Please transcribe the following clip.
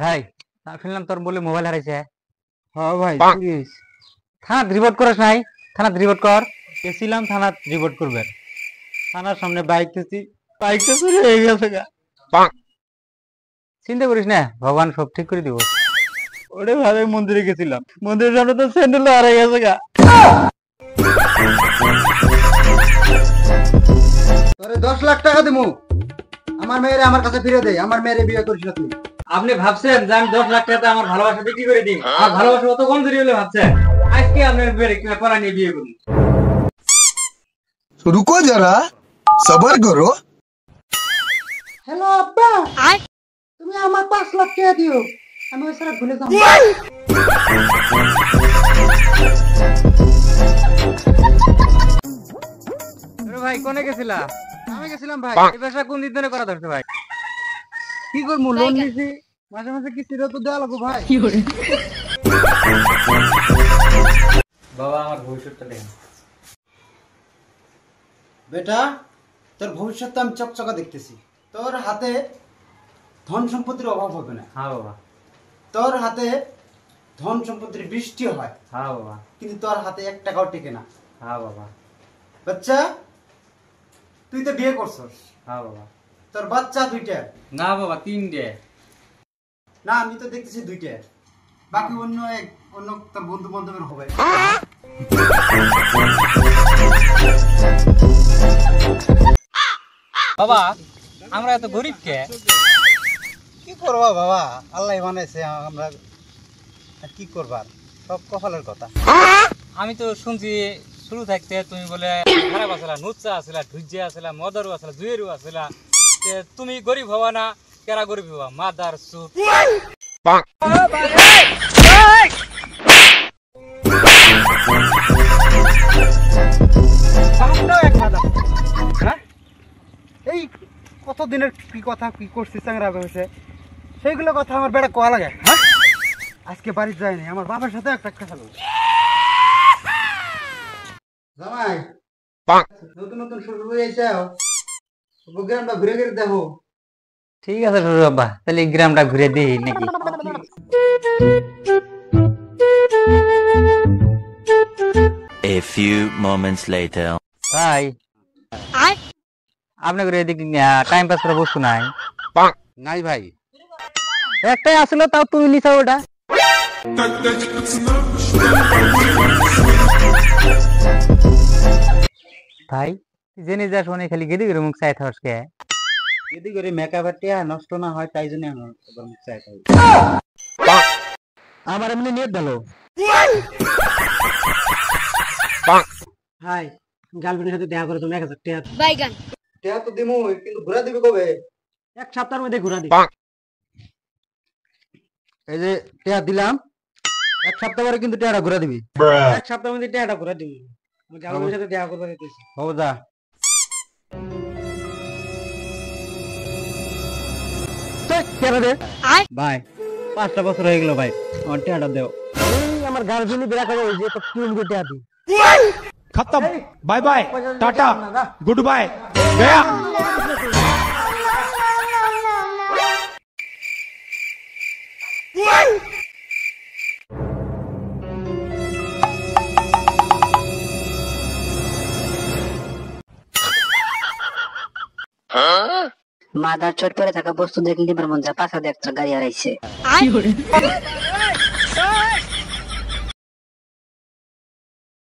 ভাই শুনলাম তোর বলে মোবাইল হারাইছে। হ্যাঁ ভাই থানা রিপোর্ট করিস নাই? থানা রিপোর্ট কর। গেছিলাম থানা রিপোর্ট করবে, থানার সামনে বাইকটা চুরি হয়ে গেছে গা। চিন্তা করিস না, ভগবান সব ঠিক করে দিব। ওরে ভাবে মন্দিরে গেছিলাম, মন্দিরের সামনে তো স্যান্ডেল হারাই গেছে গা। তোরে 10 লাখ টাকা দিমু, আমার মেয়েরে আমার কাছে ফিরে দে। আমার মেয়েরে বিয়ে করিস না তুই। আপনি ভাবছেন যে আমি 10 লাখ টাকা আমার ভালোবাসা বিক্রি করে দিই? আর ভালোবাসা অত কমজোরি হলে ভাবছেন আজকে আপনার মেয়ের পড়া নিয়ে বিয়ে করুন? रुको जरा सबर करो। হ্যালো আব্বা, তুমি আমার 5 লাখ টাকা দিও, আমি ওই সারা ভুলে যাব। ভাই কোনে গেছিলা? আমি গেছিলাম ভাই। এই ব্যবসা কোন দিন ধরে করা ধরছে ভাই? কি করবো, লোন নিছি, মাঝে মাঝে কিস্তিটা তো দেওয়া লাগবে ভাই। বাবা আমার ভবিষ্যৎটা দেখেন। বেটা, তোর ভবিষ্যৎ তো আমি চকচকা দেখতেছি। তোর হাতে ধন সম্পত্তির অভাব হবে না। হ্যাঁ বাবা। তোর হাতে ধন সম্পত্তির বৃষ্টি হয়, হ্যাঁ বাবা। কিন্তু তোর হাতে 1 টাকাও টেকে না। হ্যাঁ বাবা। বাচ্চা, তুই তো বিয়ে করছস। হ্যাঁ বাবা। তোর বাচ্চা 2টা? না বাবা, 3টে। না, আমি তো দেখতেছি 2টা, বাকি অন্য তোর বন্ধু বান্ধবের হবে। বাবা আমরা এত গরিব কে? কি করবা বাবা, আল্লাহ বানাইছে আমরা, আর কি করবার, সব কপালের কথা। আমি তো শুনছি শুরু থাকতে তুমি বলে খারাপ আসলা, নুচ্চা আসলা, ধুজ্জা আসলা, মদারু আসলা, জুয়েরু আসলা। তুমি গরিব হবা না, কেরা গরিব হবা? Mother soup. এই কতদিনের কি কথা, কি করছিস চাংরা হয়েছে, সেইগুলো কথা আমার বেড়া কোয়া লাগে। হ্যাঁ, আজকে বাড়ি যায়নি, আমার বাবার সাথে একটা কথা বলছি। জামাই, নতুন নতুন শুরু হয়েছে, গ্রামটা ঘুরে ঘুরে দেখো। ঠিক আছে শ্বশুর বাবা, তাহলে এই গ্রামটা ঘুরে দিই নাকি? A few moments later. ভাই আপনার এদিকে টাইম পাস করা বস্তু নাই? নাই ভাই। একটাই আসলে, তাও তুমি নিছা ওটা। ভাই জেনে যা শোনে খালি গেদি করে মুখ চাই থাকস কে? যদি করে মেকআপ নষ্ট না হয় তাই জন্য আমার মুখ চাই থাকি। আমার এমনি নিয়ে ভালো। হাই, গার্লফ্রেন্ডের সাথে দেখা করে তুমি 1000 টাকা বাইগান টাকা তো দিমু, কিন্তু ঘুরা দিবে কবে? 1 সপ্তাহের মধ্যে ঘুরা দিই। এই যে টাকা দিলাম, 1 সপ্তাহ পরে কিন্তু টাকাটা ঘুরা দিবি। 1 সপ্তাহের মধ্যে টাকাটা ঘুরা দিবি। আমি গার্লফ্রেন্ডের সাথে দেখা করতে দিতেছি। হবো যা। ভাই 5টা বছর হয়ে গেল ভাই, আমার টাকাটা দেও। আমার গার্লফ্রেন্ড বিরাট হয়ে গেছে, তো কি আমি টাকা দিই? खत्म, bye bye, tata, good bye, गया। মাদার চট পরে থাকা বস্তু দেখলে নিবার মন যায়, পাশা দিয়ে একটা গাড়ি হারাইছে।